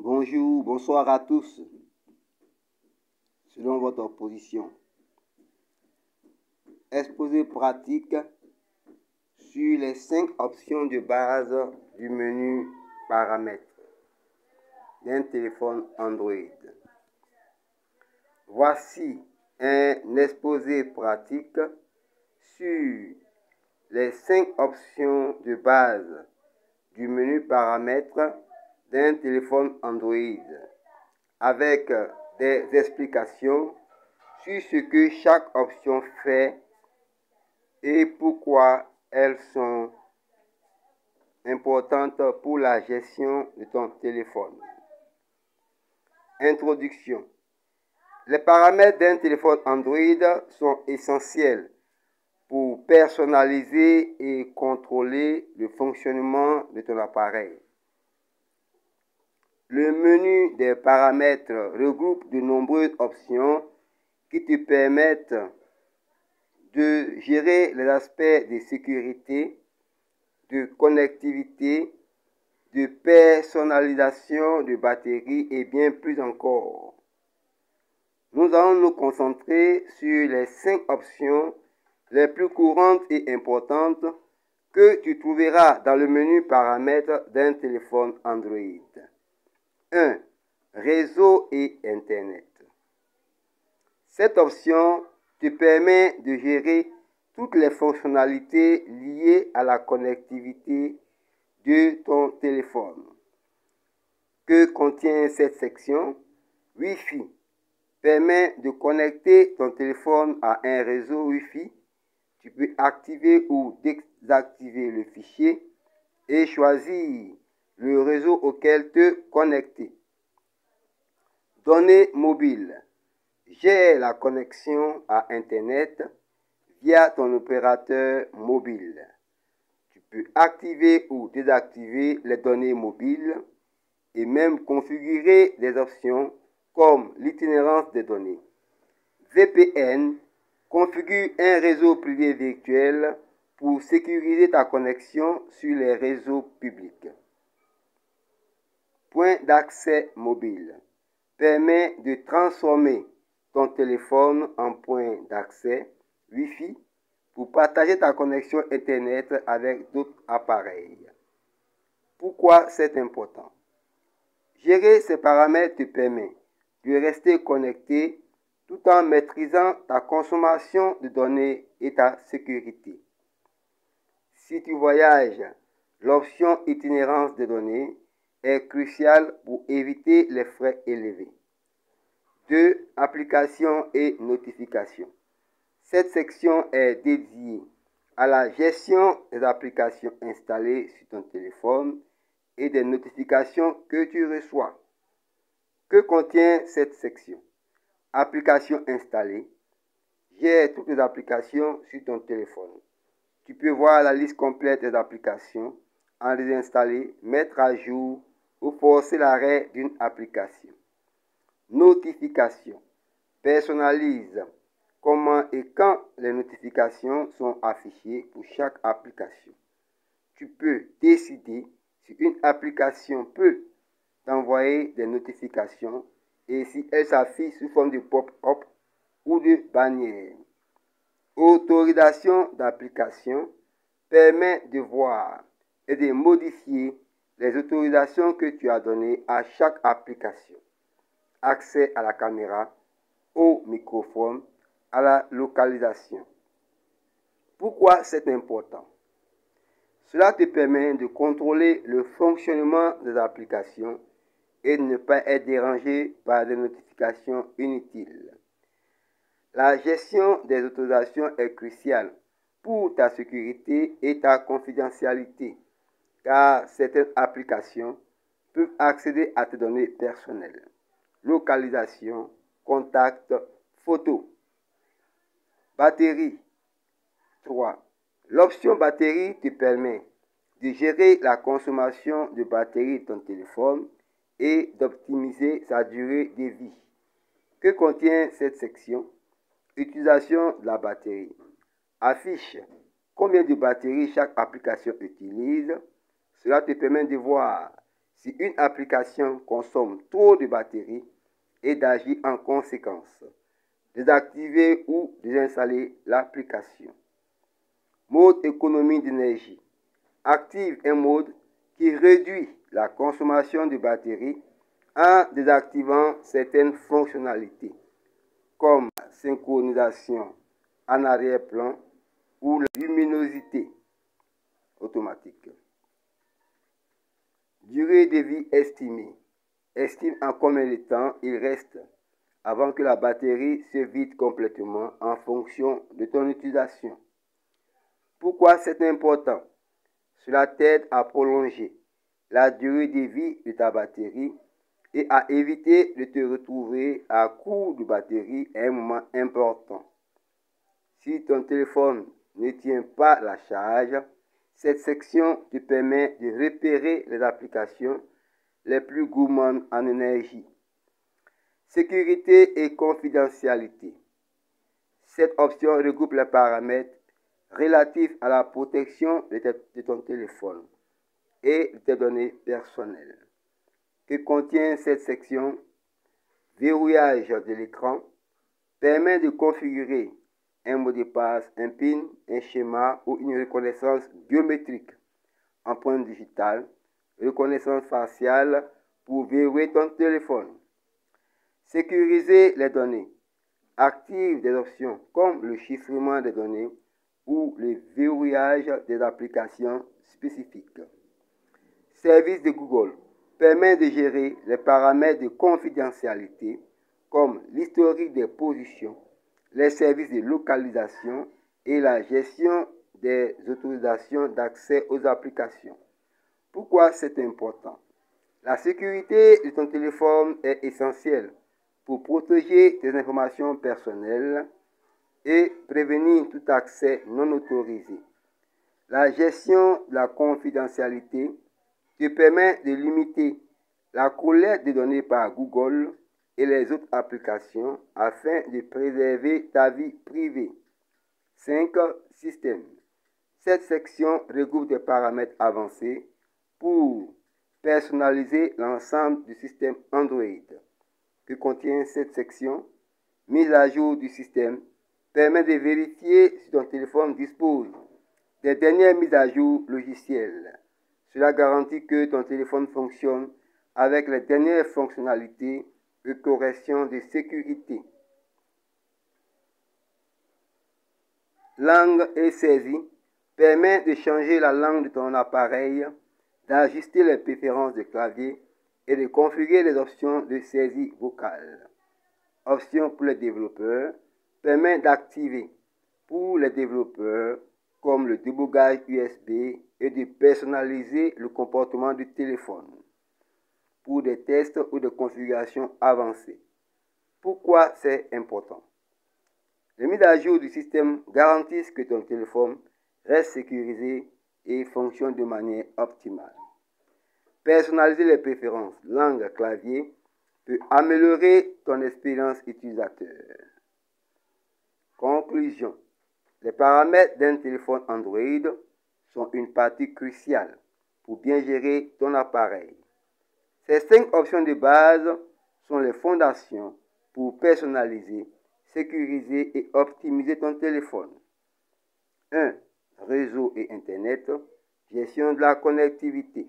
Bonjour, bonsoir à tous, selon votre position. Exposé pratique sur les 5 options de base du menu paramètres d'un téléphone Android. Voici un exposé pratique sur les 5 options de base du menu paramètres d'un téléphone Android, avec des explications sur ce que chaque option fait et pourquoi elles sont importantes pour la gestion de ton téléphone. Introduction. Les paramètres d'un téléphone Android sont essentiels pour personnaliser et contrôler le fonctionnement de ton appareil. Le menu des paramètres regroupe de nombreuses options qui te permettent de gérer les aspects de sécurité, de connectivité, de personnalisation de batterie et bien plus encore. Nous allons nous concentrer sur les 5 options les plus courantes et importantes que tu trouveras dans le menu paramètres d'un téléphone Android. 1. Réseau et Internet. Cette option te permet de gérer toutes les fonctionnalités liées à la connectivité de ton téléphone. Que contient cette section? Wi-Fi permet de connecter ton téléphone à un réseau Wi-Fi. Tu peux activer ou désactiver le fichier et choisir le réseau auquel te connecter. Données mobiles. Gère la connexion à Internet via ton opérateur mobile. Tu peux activer ou désactiver les données mobiles et même configurer des options comme l'itinérance des données. VPN configure un réseau privé virtuel pour sécuriser ta connexion sur les réseaux publics. Point d'accès mobile permet de transformer ton téléphone en point d'accès Wi-Fi pour partager ta connexion Internet avec d'autres appareils. Pourquoi c'est important? Gérer ces paramètres te permet de rester connecté tout en maîtrisant ta consommation de données et ta sécurité. Si tu voyages, l'option itinérance des données est cruciale pour éviter les frais élevés. 2. Applications et notifications. Cette section est dédiée à la gestion des applications installées sur ton téléphone et des notifications que tu reçois. Que contient cette section? Applications installées. Gère toutes les applications sur ton téléphone. Tu peux voir la liste complète des applications, en désinstaller, mettre à jour ou forcer l'arrêt d'une application. Notifications. Personnalise comment et quand les notifications sont affichées pour chaque application. Tu peux décider si une application peut t'envoyer des notifications et si elle s'affiche sous forme de pop-up ou de bannière. Autorisation d'application permet de voir et de modifier les autorisations que tu as données à chaque application. Accès à la caméra, au microphone, à la localisation. Pourquoi c'est important? Cela te permet de contrôler le fonctionnement des applications et de ne pas être dérangé par des notifications inutiles. La gestion des autorisations est cruciale pour ta sécurité et ta confidentialité, car certaines applications peuvent accéder à tes données personnelles. Localisation, contact, photos. Batterie. 3. L'option batterie te permet de gérer la consommation de batterie de ton téléphone et d'optimiser sa durée de vie. Que contient cette section? Utilisation de la batterie. Affiche combien de batterie chaque application utilise. Cela te permet de voir si une application consomme trop de batterie et d'agir en conséquence. Désactiver ou désinstaller l'application. Mode économie d'énergie. Active un mode qui réduit la consommation de batterie en désactivant certaines fonctionnalités comme la synchronisation en arrière-plan ou la luminosité automatique. Durée de vie estimée. Estime en combien de temps il reste avant que la batterie se vide complètement en fonction de ton utilisation. Pourquoi c'est important? Cela t'aide à prolonger la durée de vie de ta batterie et à éviter de te retrouver à court de batterie à un moment important. Si ton téléphone ne tient pas la charge, cette section te permet de repérer les applications les plus gourmandes en énergie. Sécurité et confidentialité. Cette option regroupe les paramètres relatifs à la protection de ton téléphone et de tes données personnelles. Que contient cette section? Verrouillage de l'écran permet de configurer un mot de passe, un PIN, un schéma ou une reconnaissance biométrique, empreinte digitale, reconnaissance faciale pour verrouiller ton téléphone. Sécuriser les données. Active des options comme le chiffrement des données ou le verrouillage des applications spécifiques. Service de Google permet de gérer les paramètres de confidentialité comme l'historique des positions, les services de localisation et la gestion des autorisations d'accès aux applications. Pourquoi c'est important? La sécurité de ton téléphone est essentielle pour protéger tes informations personnelles et prévenir tout accès non autorisé. La gestion de la confidentialité te permet de limiter la collecte de données par Google et les autres applications afin de préserver ta vie privée. 5. Système. Cette section regroupe des paramètres avancés pour personnaliser l'ensemble du système Android. Que contient cette section? Mise à jour du système permet de vérifier si ton téléphone dispose des dernières mises à jour logicielles. Cela garantit que ton téléphone fonctionne avec les dernières fonctionnalités de correction de sécurité. Langue et saisie permet de changer la langue de ton appareil, d'ajuster les préférences de clavier et de configurer les options de saisie vocale. Option pour les développeurs permet d'activer pour les développeurs comme le débogage USB et de personnaliser le comportement du téléphone pour des tests ou des configurations avancées. Pourquoi c'est important? Les mises à jour du système garantissent que ton téléphone reste sécurisé et fonctionne de manière optimale. Personnaliser les préférences langue clavier peut améliorer ton expérience utilisateur. Conclusion. Les paramètres d'un téléphone Android sont une partie cruciale pour bien gérer ton appareil. Ces 5 options de base sont les fondations pour personnaliser, sécuriser et optimiser ton téléphone. 1. Réseau et Internet, gestion de la connectivité.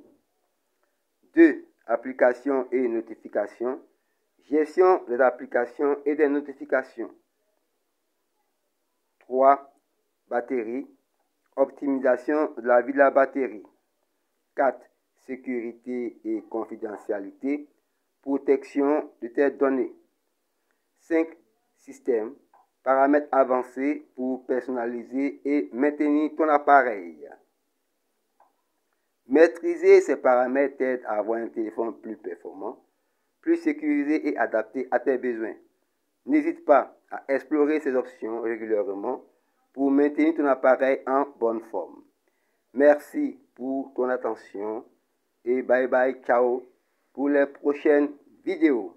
2. Applications et notifications, gestion des applications et des notifications. 3. Batterie, optimisation de la vie de la batterie. 4. Sécurité et confidentialité, protection de tes données. 5. Système, paramètres avancés pour personnaliser et maintenir ton appareil. Maîtriser ces paramètres t'aide à avoir un téléphone plus performant, plus sécurisé et adapté à tes besoins. N'hésite pas à explorer ces options régulièrement pour maintenir ton appareil en bonne forme. Merci pour ton attention et bye bye, ciao pour les prochaines vidéos.